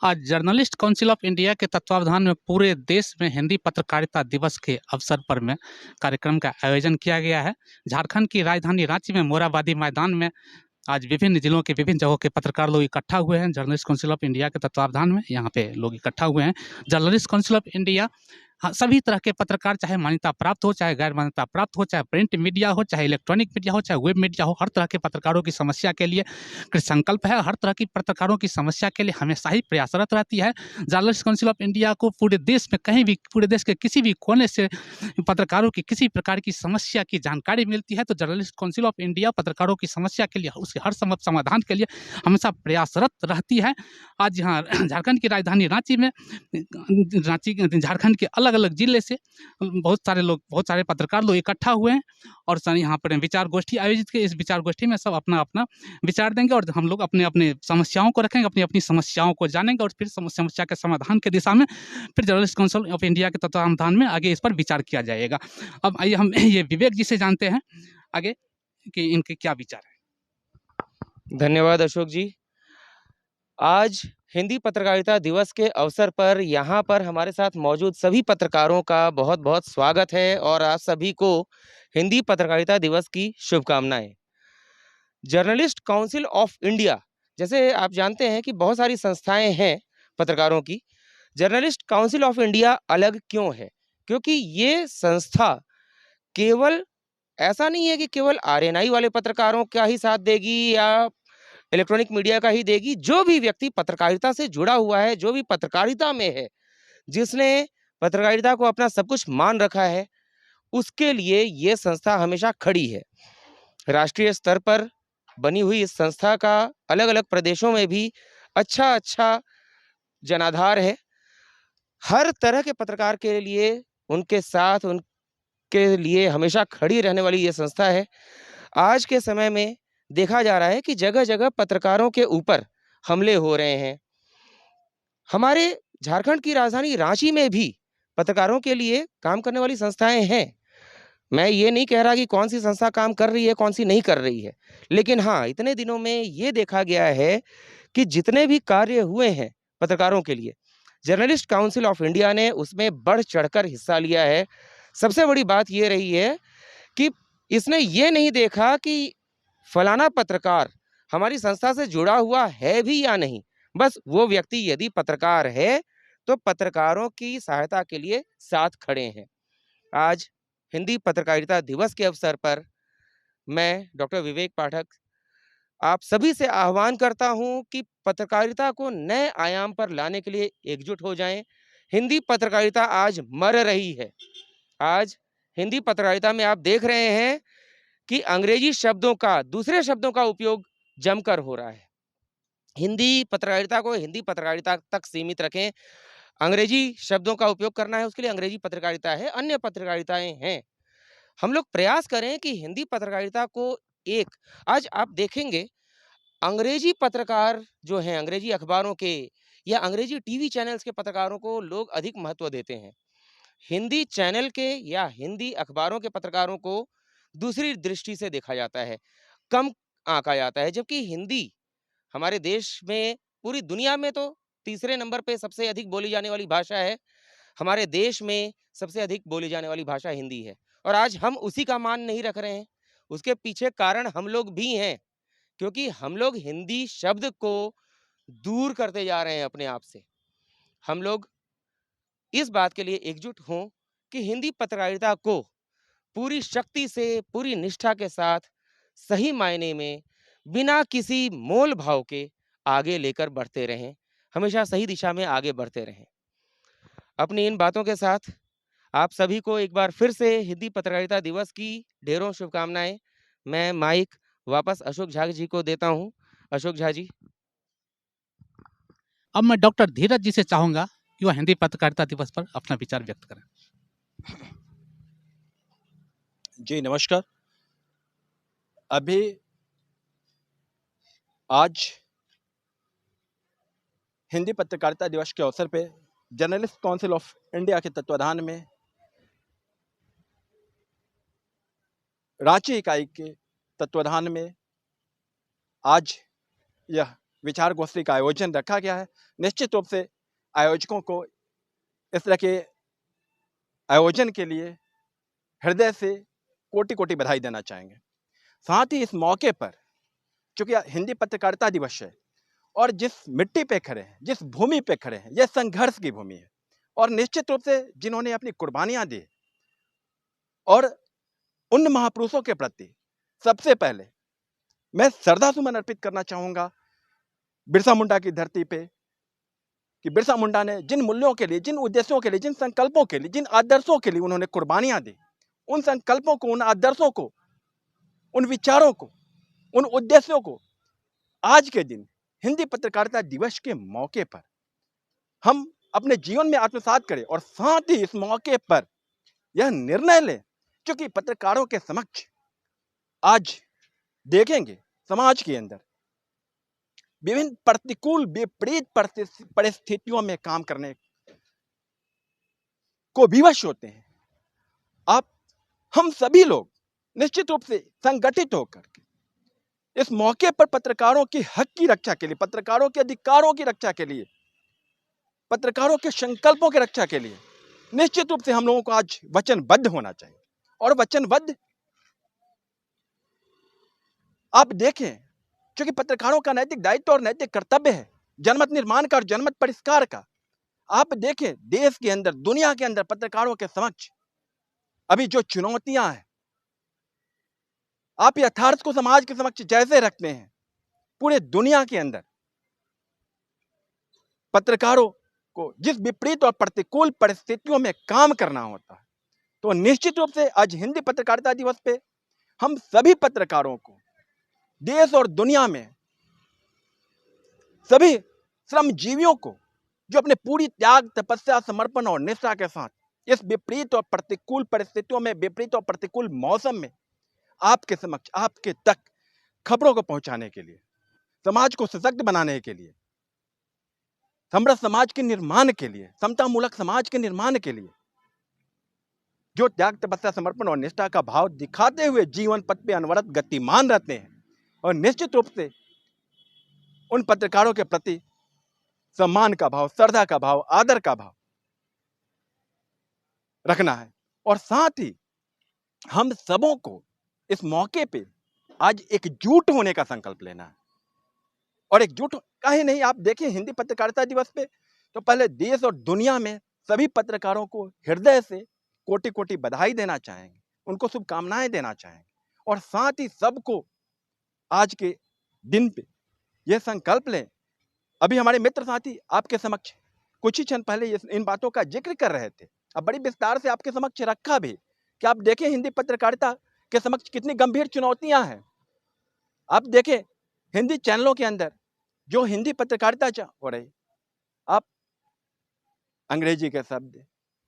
आज journalist council of India के तत्वावधान में पूरे देश में हिंदी पत्रकारिता दिवस के अवसर पर में कार्यक्रम का आयोजन किया गया है। झारखंड की राजधानी रांची में मोरहाबादी मैदान में आज विभिन्न जिलों के विभिन्न जगहों के पत्रकार लोग इकट्ठा हुए हैं। जर्नलिस्ट काउंसिल ऑफ इंडिया के तत्वावधान में यहाँ पे लोग इकट्ठा हुए हैं। जर्नलिस्ट काउंसिल ऑफ इंडिया हाँ, सभी तरह के पत्रकार, चाहे मान्यता प्राप्त हो, चाहे गैर मान्यता प्राप्त हो, चाहे प्रिंट मीडिया हो, चाहे इलेक्ट्रॉनिक मीडिया हो, चाहे वेब मीडिया हो, हर तरह के पत्रकारों की समस्या के लिए संकल्प है। हर तरह की पत्रकारों की समस्या के लिए हमेशा ही प्रयासरत रहती है। जर्नलिस्ट काउंसिल ऑफ इंडिया को पूरे देश में कहीं भी, पूरे देश के किसी भी कोने से पत्रकारों की किसी प्रकार की समस्या की जानकारी मिलती है तो जर्नलिस्ट काउंसिल ऑफ इंडिया पत्रकारों की समस्या के लिए, उसके हर समाधान के लिए हमेशा प्रयासरत रहती है। आज यहाँ झारखंड की राजधानी रांची में, झारखंड के अलग अलग जिले से बहुत सारे लोग, बहुत सारे पत्रकार लोग इकट्ठा हुए हैं और यहाँ पर विचार गोष्ठी आयोजित की। इस विचार गोष्ठी में सब अपना अपना विचार देंगे और हम लोग अपने अपने समस्याओं को रखेंगे, अपनी अपनी समस्याओं को जानेंगे और फिर समस्या के समाधान की दिशा में फिर जर्नलिस्ट काउंसिल ऑफ इंडिया के तत्वावधान में आगे इस पर विचार किया जाएगा। अब आइए हम ये विवेक जी से जानते हैं आगे कि इनके क्या विचार है। धन्यवाद अशोक जी। आज हिंदी पत्रकारिता दिवस के अवसर पर यहाँ पर हमारे साथ मौजूद सभी पत्रकारों का बहुत बहुत स्वागत है और आप सभी को हिंदी पत्रकारिता दिवस की शुभकामनाएं। जर्नलिस्ट काउंसिल ऑफ इंडिया, जैसे आप जानते हैं कि बहुत सारी संस्थाएं हैं पत्रकारों की। जर्नलिस्ट काउंसिल ऑफ इंडिया अलग क्यों है? क्योंकि ये संस्था केवल, ऐसा नहीं है कि केवल आरएनआई वाले पत्रकारों का ही साथ देगी या इलेक्ट्रॉनिक मीडिया का ही देगी। जो भी व्यक्ति पत्रकारिता से जुड़ा हुआ है, जो भी पत्रकारिता में है, जिसने पत्रकारिता को अपना सब कुछ मान रखा है, उसके लिए ये संस्था हमेशा खड़ी है। राष्ट्रीय स्तर पर बनी हुई इस संस्था का अलग अलग प्रदेशों में भी अच्छा जनाधार है। हर तरह के पत्रकार के लिए, उनके साथ, उनके लिए हमेशा खड़ी रहने वाली ये संस्था है। आज के समय में देखा जा रहा है कि जगह जगह पत्रकारों के ऊपर हमले हो रहे हैं। हमारे झारखंड की राजधानी रांची में भी पत्रकारों के लिए काम करने वाली संस्थाएं हैं। मैं ये नहीं कह रहा कि कौन सी संस्था काम कर रही है, कौन सी नहीं कर रही है, लेकिन हाँ, इतने दिनों में ये देखा गया है कि जितने भी कार्य हुए हैं पत्रकारों के लिए, जर्नलिस्ट काउंसिल ऑफ इंडिया ने उसमें बढ़ चढ़कर हिस्सा लिया है। सबसे बड़ी बात ये रही है कि इसने ये नहीं देखा कि फलाना पत्रकार हमारी संस्था से जुड़ा हुआ है भी या नहीं। बस वो व्यक्ति यदि पत्रकार है तो पत्रकारों की सहायता के लिए साथ खड़े हैं। आज हिंदी पत्रकारिता दिवस के अवसर पर मैं डॉक्टर विवेक पाठक आप सभी से आह्वान करता हूं कि पत्रकारिता को नए आयाम पर लाने के लिए एकजुट हो जाएं। हिंदी पत्रकारिता आज मर रही है। आज हिंदी पत्रकारिता में आप देख रहे हैं कि अंग्रेजी शब्दों का, दूसरे शब्दों का उपयोग जमकर हो रहा है। हिंदी पत्रकारिता को हिंदी पत्रकारिता तक सीमित रखें। अंग्रेजी शब्दों का उपयोग करना है, उसके लिए अंग्रेजी पत्रकारिता है, अन्य पत्रकारिताएं हैं। हम लोग प्रयास करें कि हिंदी पत्रकारिता को एक, आज आप देखेंगे अंग्रेजी पत्रकार जो हैं, अंग्रेजी अखबारों के या अंग्रेजी टीवी चैनल्स के पत्रकारों को लोग अधिक महत्व देते हैं। हिंदी चैनल के या हिंदी अखबारों के पत्रकारों को दूसरी दृष्टि से देखा जाता है, कम आंका जाता है। जबकि हिंदी हमारे देश में, पूरी दुनिया में तो तीसरे नंबर पे सबसे अधिक बोली जाने वाली भाषा है। हमारे देश में सबसे अधिक बोली जाने वाली भाषा हिंदी है और आज हम उसी का मान नहीं रख रहे हैं। उसके पीछे कारण हम लोग भी हैं, क्योंकि हम लोग हिंदी शब्द को दूर करते जा रहे हैं अपने आप से। हम लोग इस बात के लिए एकजुट हों कि हिंदी पत्रकारिता को पूरी शक्ति से, पूरी निष्ठा के साथ, सही मायने में, बिना किसी मोल भाव के आगे लेकर बढ़ते रहें, हमेशा सही दिशा में आगे बढ़ते रहें। अपनी इन बातों के साथ आप सभी को एक बार फिर से हिंदी पत्रकारिता दिवस की ढेरों शुभकामनाएं। मैं माइक वापस अशोक झा जी को देता हूं। अशोक झा जी। अब मैं डॉक्टर धीरज जी से चाहूंगा कि वह हिंदी पत्रकारिता दिवस पर अपना विचार व्यक्त करें। जी नमस्कार। अभी आज हिंदी पत्रकारिता दिवस के अवसर पे जर्नलिस्ट काउंसिल ऑफ इंडिया के तत्वाधान में रांची इकाई के तत्वाधान में आज यह विचार गोष्ठी का आयोजन रखा गया है। निश्चित रूप से आयोजकों को इस तरह के आयोजन के लिए हृदय से कोटि कोटि बधाई देना चाहेंगे। साथ ही इस मौके पर चूंकि हिंदी पत्रकारिता दिवस है और जिस मिट्टी पे खड़े हैं, जिस भूमि पे खड़े हैं, यह संघर्ष की भूमि है और निश्चित रूप से जिन्होंने अपनी कुर्बानियां दी और उन महापुरुषों के प्रति सबसे पहले मैं श्रद्धा सुमन अर्पित करना चाहूंगा बिरसा मुंडा की धरती पे कि बिरसा मुंडा ने जिन मूल्यों के लिए, जिन उद्देश्यों के लिए, जिन संकल्पों के लिए, जिन आदर्शों के लिए उन्होंने कुर्बानियां दी, उन संकल्पों को, उन आदर्शों को, उन विचारों को, उन उद्देश्यों को आज के दिन हिंदी पत्रकारिता दिवस के मौके पर हम अपने जीवन में आत्मसात करें और साथ ही इस मौके पर यह निर्णय लें, क्योंकि पत्रकारों के समक्ष आज देखेंगे समाज के अंदर विभिन्न प्रतिकूल विपरीत परिस्थितियों में काम करने को विवश होते हैं। आप हम सभी लोग निश्चित रूप से संगठित होकर इस मौके पर पत्रकारों की हक की रक्षा के लिए, पत्रकारों के अधिकारों की रक्षा के लिए, पत्रकारों के संकल्पों की रक्षा के लिए निश्चित रूप से हम लोगों को आज वचनबद्ध होना चाहिए। और वचनबद्ध आप देखें, क्योंकि पत्रकारों का नैतिक दायित्व और नैतिक कर्तव्य है जनमत निर्माण का और जनमत परिष्कार का। आप देखें देश के अंदर, दुनिया के अंदर पत्रकारों के समक्ष अभी जो चुनौतियां हैं, आप यथार्थ को समाज के समक्ष जैसे रखते हैं, पूरे दुनिया के अंदर पत्रकारों को जिस विपरीत और प्रतिकूल परिस्थितियों में काम करना होता है, तो निश्चित रूप से आज हिंदी पत्रकारिता दिवस पे हम सभी पत्रकारों को देश और दुनिया में सभी श्रमजीवियों को जो अपने पूरी त्याग, तपस्या, समर्पण और निष्ठा के साथ इस विपरीत और प्रतिकूल परिस्थितियों में, विपरीत और प्रतिकूल मौसम में आपके समक्ष, आपके तक खबरों को पहुंचाने के लिए, समाज को सशक्त बनाने के लिए, समृद्ध समाज के निर्माण के लिए, समतामूलक समाज के निर्माण के लिए जो त्याग, तपस्या, समर्पण और निष्ठा का भाव दिखाते हुए जीवन पथ पे अनवरत गतिमान रहते हैं, और निश्चित रूप से उन पत्रकारों के प्रति सम्मान का भाव, श्रद्धा का भाव, आदर का भाव रखना है। और साथ ही हम सबों को इस मौके पे आज एकजुट होने का संकल्प लेना है। और एकजुट का ही नहीं, आप देखें हिंदी पत्रकारिता दिवस पे तो पहले देश और दुनिया में सभी पत्रकारों को हृदय से कोटि कोटि बधाई देना चाहेंगे, उनको शुभकामनाएं देना चाहेंगे। और साथ ही सबको आज के दिन पे यह संकल्प लें। अभी हमारे मित्र साथी आपके समक्ष कुछ ही क्षण पहले इन बातों का जिक्र कर रहे थे, अब बड़ी विस्तार से आपके समक्ष रखा भी कि आप देखें हिंदी पत्रकारिता के समक्ष कितनी गंभीर चुनौतियां हैं। आप देखें हिंदी चैनलों के अंदर जो हिंदी पत्रकारिता हो रही, आप अंग्रेजी के शब्द,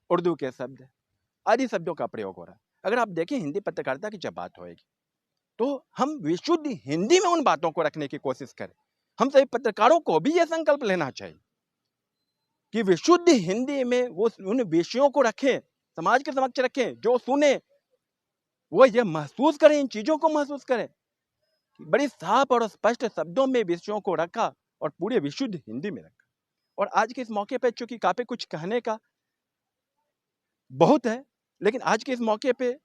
उर्दू के शब्द आदि शब्दों का प्रयोग हो रहा है। अगर आप देखें हिंदी पत्रकारिता की जब बात होएगी तो हम विशुद्ध हिंदी में उन बातों को रखने की कोशिश करें। हम सभी पत्रकारों को भी यह संकल्प लेना चाहिए कि विशुद्ध हिंदी में वो उन विषयों को रखें, समाज के समक्ष रखें, जो सुने वो यह महसूस करें, इन चीजों को महसूस करें। बड़ी साफ और स्पष्ट शब्दों में विषयों को रखा और पूरे विशुद्ध हिंदी में रखा। और आज के इस मौके पे चूंकि काफी कुछ कहने का बहुत है, लेकिन आज के इस मौके पे,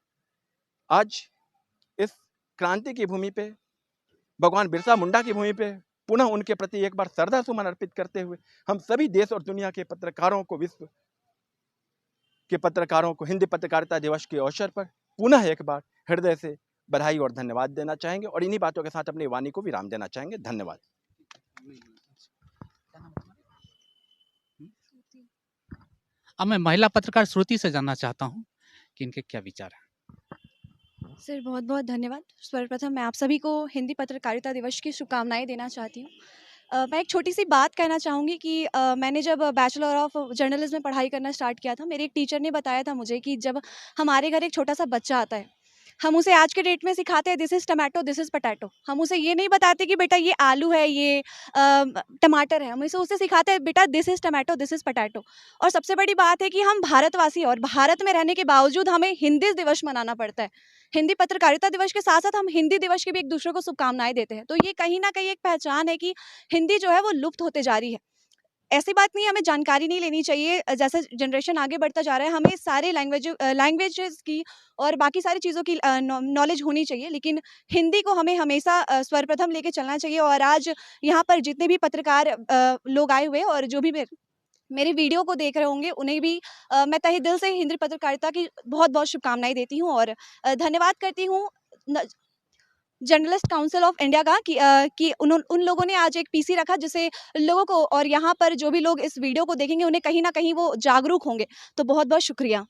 आज इस क्रांति की भूमि पे, भगवान बिरसा मुंडा की भूमि पे पुनः उनके प्रति एक बार श्रद्धा सुमन अर्पित करते हुए हम सभी देश और दुनिया के पत्रकारों को, विश्व के पत्रकारों को हिंदी पत्रकारिता दिवस के अवसर पर पुनः एक बार हृदय से बधाई और धन्यवाद देना चाहेंगे और इन्हीं बातों के साथ अपनी वाणी को विराम देना चाहेंगे। धन्यवाद। अब मैं महिला पत्रकार श्रुति से जानना चाहता हूं कि इनके क्या विचार हैं। सर बहुत बहुत धन्यवाद। सर्वप्रथम मैं आप सभी को हिंदी पत्रकारिता दिवस की शुभकामनाएं देना चाहती हूँ। मैं एक छोटी सी बात कहना चाहूँगी कि मैंने जब बैचलर ऑफ जर्नलिज्म में पढ़ाई करना स्टार्ट किया था, मेरे एक टीचर ने बताया था मुझे कि जब हमारे घर एक छोटा सा बच्चा आता है हम उसे आज के डेट में सिखाते हैं this is tomato, this is potato. हम उसे ये नहीं बताते कि बेटा ये आलू है, ये टमाटर है। हम उसे सिखाते हैं बेटा this is tomato, this is potato. और सबसे बड़ी बात है कि हम भारतवासी और भारत में रहने के बावजूद हमें हिंदी दिवस मनाना पड़ता है। हिंदी पत्रकारिता दिवस के साथ-साथ हम हिंदी दिवस की भी एक-दूसरे को शुभकामनाएँ देते हैं। तो ये कहीं न कहीं एक पहचान है कि हिंदी जो है वो लुप्त होते जा रही है। ऐसी बात नहीं है, हमें जानकारी नहीं लेनी चाहिए। जैसे जनरेशन आगे बढ़ता जा रहा है, हमें सारे लैंग्वेजेज़ की और बाकी सारी चीज़ों की नॉलेज होनी चाहिए, लेकिन हिंदी को हमें हमेशा सर्वप्रथम लेके चलना चाहिए। और आज यहाँ पर जितने भी पत्रकार लोग आए हुए हैं और जो भी मेरे वीडियो को देख रहे होंगे, उन्हें भी मैं तहे दिल से हिंदी पत्रकारिता की बहुत-बहुत शुभकामनाएँ देती हूँ और धन्यवाद करती हूँ न जर्नलिस्ट काउंसिल ऑफ इंडिया का कि उन लोगों ने आज एक पीसी रखा जिससे लोगों को और यहाँ पर जो भी लोग इस वीडियो को देखेंगे उन्हें कहीं न कहीं वो जागरूक होंगे। तो बहुत-बहुत शुक्रिया।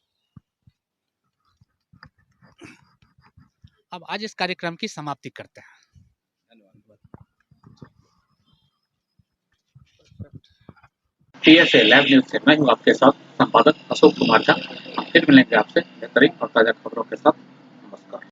अब आज इस कार्यक्रम की समाप्ति करते हैं। TSA लैब न्यूज से मैं हूँ आपके साथ संपादक अशोक कुमार झा। हम फिर मिलेंगे आपसे बेहतरीन और ताजा खबरों के साथ।